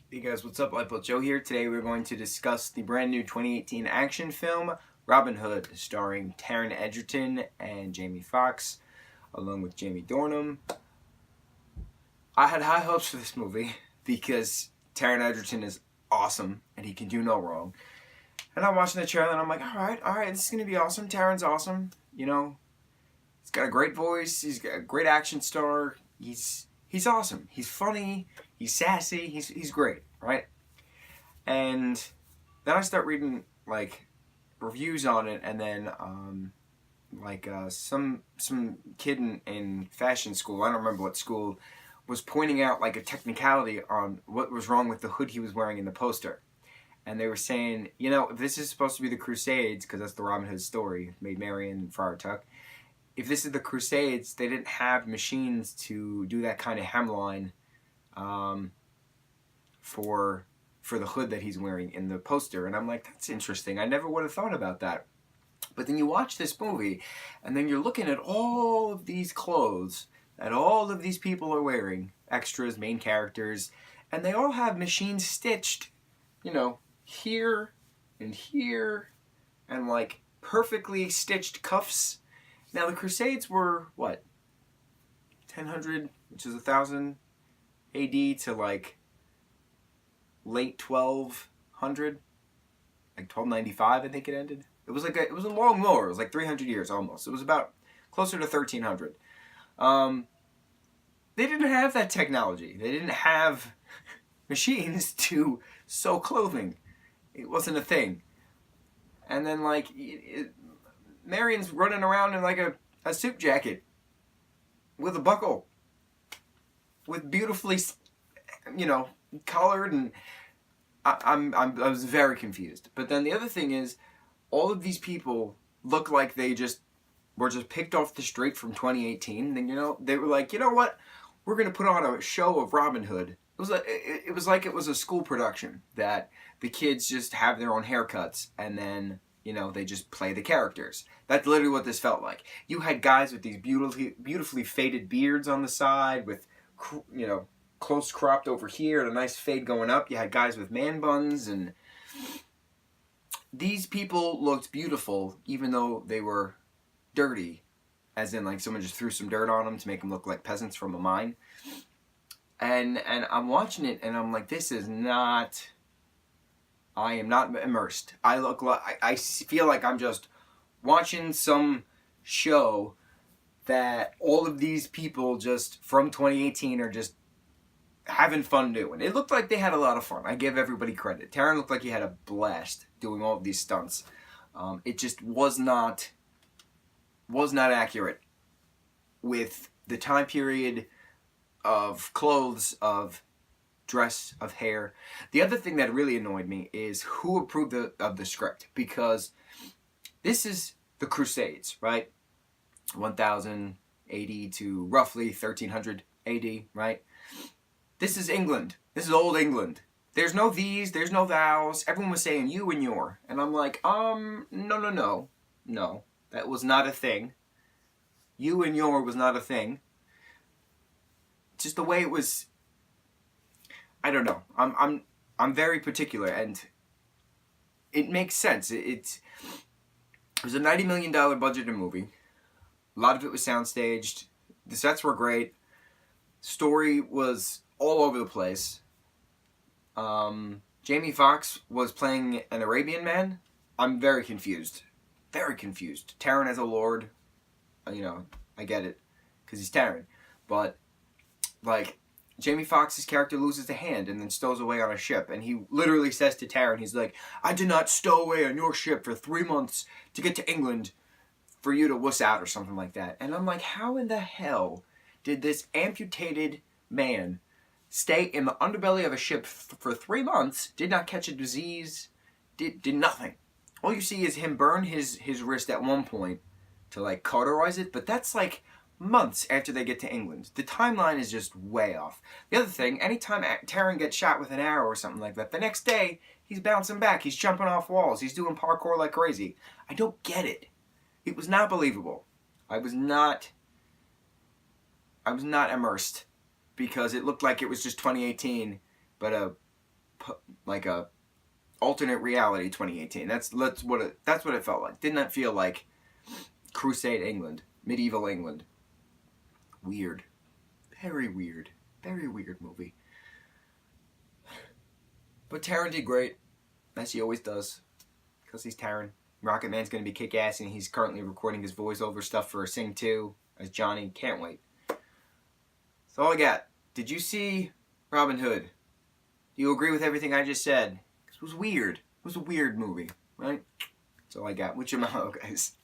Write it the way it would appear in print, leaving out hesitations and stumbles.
Hey guys, what's up? lightboltjoe here. Today we're going to discuss the brand new 2018 action film Robin Hood, starring Taron Egerton and Jamie Foxx, along with Jamie Dornan. I had high hopes for this movie because Taron Egerton is awesome and he can do no wrong. And I'm watching the trailer and I'm like, alright, this is going to be awesome. Taron's awesome. You know, he's got a great voice. He's got a great action star. He's awesome. He's funny. He's sassy. He's great, right? And then I start reading like reviews on it, and then some kid in fashion school, I don't remember what school, was pointing out like a technicality on what was wrong with the hood he was wearing in the poster. And they were saying, you know, if this is supposed to be the Crusades, because that's the Robin Hood story, Maid Marian and Friar Tuck, if this is the Crusades, they didn't have machines to do that kind of hemline for the hood that he's wearing in the poster. And I'm like, that's interesting. I never would have thought about that. But then you watch this movie, and then you're looking at all of these clothes that all of these people are wearing, extras, main characters, and they all have machines stitched, you know, here and here, and like perfectly stitched cuffs. Now the Crusades were, what, 1000, which is 1000 AD to like late 1200, like 1295 I think it ended. It was like it was a long war. It was like 300 years almost. It was about closer to 1300. They didn't have that technology. They didn't have machines to sew clothing. It wasn't a thing. And then like Marian's running around in like a suit jacket with a buckle, with beautifully, you know, colored, and I was very confused. But then the other thing is, all of these people look like they were just picked off the street from 2018. And you know, they were like, you know what, we're gonna put on a show of Robin Hood. It was like it was a school production that the kids just have their own haircuts and then, you know, they just play the characters. That's literally what this felt like. You had guys with these beautifully faded beards on the side, with, you know, close cropped over here and a nice fade going up. You had guys with man buns, and these people looked beautiful even though they were dirty, as in like someone just threw some dirt on them to make them look like peasants from a mine. And I'm watching it and I'm like, this is not, I am not immersed. I feel like I'm just watching some show that all of these people just from 2018 are just having fun doing. It looked like they had a lot of fun. I give everybody credit. Taron looked like he had a blast doing all of these stunts. It just was not accurate with the time period of clothes, of dress, of hair. The other thing that really annoyed me is who approved of the script, because this is the Crusades, right? 1000 AD to roughly 1300 AD, right? This is England. This is old England. There's no these, there's no thous. Everyone was saying you and your. And I'm like, no. No, that was not a thing. You and your was not a thing. Just the way it was, I don't know. I'm very particular, and it makes sense. It was a $90 million budgeted movie. A lot of it was soundstaged. The sets were great. Story was all over the place. Jamie Foxx was playing an Arabian man. I'm very confused. Very confused. Taron as a lord. You know, I get it, because he's Taron. But, like, Jamie Foxx's character loses a hand and then stows away on a ship. And he literally says to Taron, he's like, I did not stow away on your ship for 3 months to get to England for you to wuss out, or something like that. And I'm like, how in the hell did this amputated man stay in the underbelly of a ship for 3 months, did not catch a disease, did nothing? All you see is him burn his wrist at one point to like cauterize it, but that's like months after they get to England. The timeline is just way off. The other thing, anytime Taron gets shot with an arrow or something like that, the next day he's bouncing back, he's jumping off walls, he's doing parkour like crazy. I don't get it. It was not believable. I was not immersed, because it looked like it was just 2018, but a like a alternate reality 2018. That's what it felt like. Did not feel like Crusade England, medieval England. Weird, very weird movie. But Taron did great, as he always does, because he's Taron. Rocket Man's gonna be kick-ass, and he's currently recording his voiceover stuff for Sing 2 as Johnny. Can't wait. That's all I got. Did you see Robin Hood? Do you agree with everything I just said? It was weird. It was a weird movie, right? That's all I got. Mucho mahalo, guys.